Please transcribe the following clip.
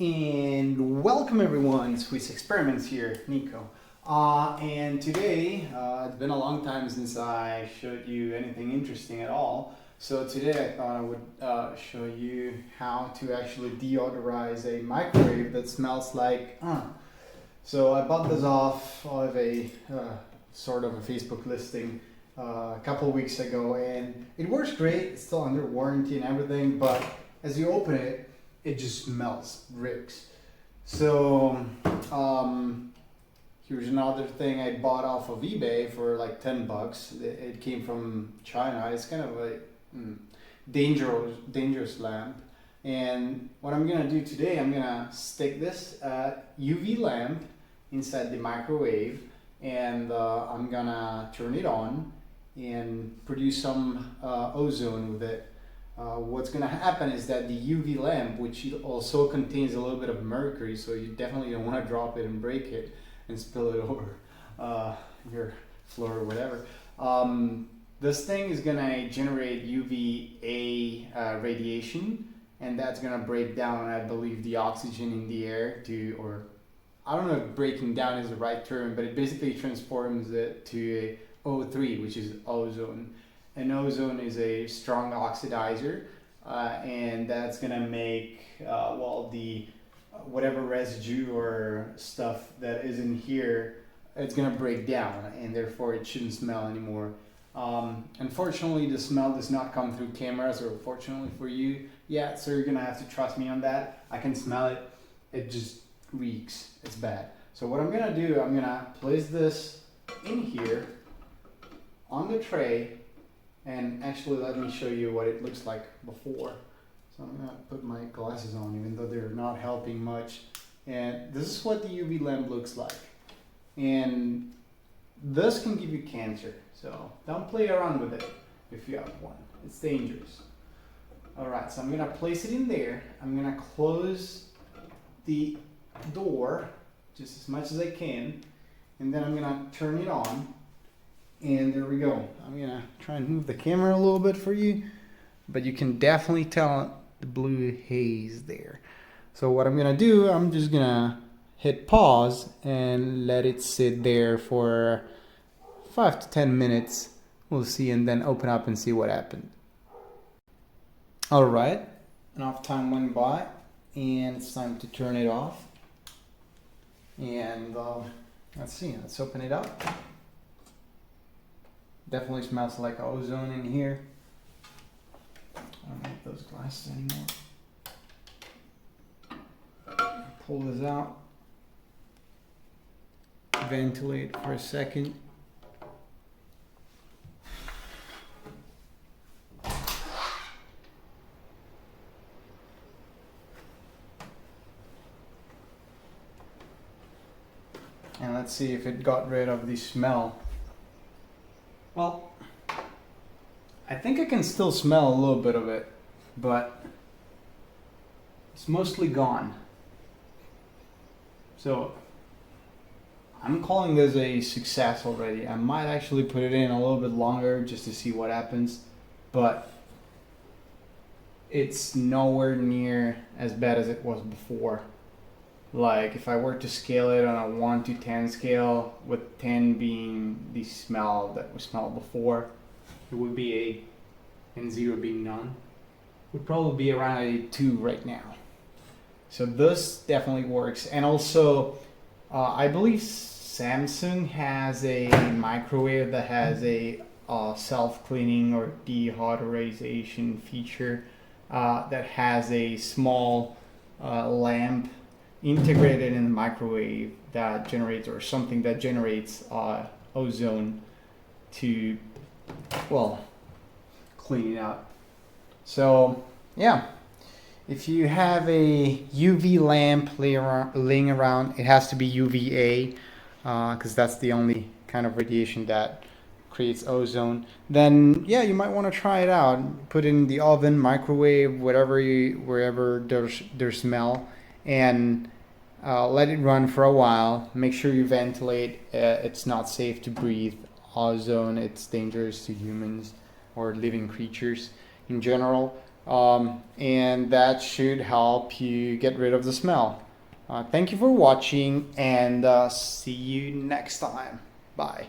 And welcome everyone, Swiss Experiments here, Nico. And today, it's been a long time since I showed you anything interesting at all. So today I thought I would show you how to actually deodorize a microwave that smells like. So I bought this off of a sort of a Facebook listing a couple of weeks ago, and it works great. It's still under warranty and everything, but as you open it, it just smells bricks. So here's another thing I bought off of eBay for like $10. It came from China. It's kind of a dangerous lamp. And what I'm gonna do today, I'm gonna stick this UV lamp inside the microwave, and I'm gonna turn it on and produce some ozone with it. What's going to happen is that the UV lamp, which also contains a little bit of mercury, so you definitely don't want to drop it and break it and spill it over your floor or whatever. This thing is going to generate UVA radiation, and that's going to break down, I believe, the oxygen in the air or I don't know if breaking down is the right term, but it basically transforms it to a O3, which is ozone. And ozone is a strong oxidizer, and that's gonna make the whatever residue or stuff that is in here, it's gonna break down, and therefore it shouldn't smell anymore. Unfortunately, the smell does not come through cameras, or fortunately for you, yeah. So you're gonna have to trust me on that. I can smell it. It just reeks. It's bad. So what I'm gonna do, I'm gonna place this in here on the tray. And actually, let me show you what it looks like before. So I'm gonna put my glasses on, even though they're not helping much. And this is what the UV lamp looks like. And this can give you cancer. So don't play around with it if you have one. It's dangerous. All right, so I'm gonna place it in there. I'm gonna close the door just as much as I can. And then I'm gonna turn it on. And there we go. I'm gonna try and move the camera a little bit for you, but you can definitely tell the blue haze there. So what I'm gonna do, I'm just gonna hit pause and let it sit there for 5 to 10 minutes. We'll see, and then open up and see what happened. All right, enough time went by, and it's time to turn it off. And let's see, let's open it up. Definitely smells like ozone in here. I don't need those glasses anymore. Pull this out. Ventilate for a second. And let's see if it got rid of the smell. Well, I think I can still smell a little bit of it, but it's mostly gone. So I'm calling this a success already. I might actually put it in a little bit longer just to see what happens, but it's nowhere near as bad as it was before. Like if I were to scale it on a 1 to 10 scale, with 10 being the smell that we smelled before, it would be 8, and 0 being none, would probably be around a 2 right now. So this definitely works. And also, I believe Samsung has a microwave that has a self-cleaning or deodorization feature that has a small lamp integrated in the microwave that generates, or something that generates ozone to, clean it up. So yeah, if you have a UV lamp laying around, it has to be UVA, because that's the only kind of radiation that creates ozone. Then yeah, you might want to try it out. Put it in the oven, microwave, wherever there's smell, and let it run for a while. Make sure you ventilate. It's not safe to breathe ozone. It's dangerous to humans or living creatures in general. and that should help you get rid of the smell. Thank you for watching, and see you next time. Bye.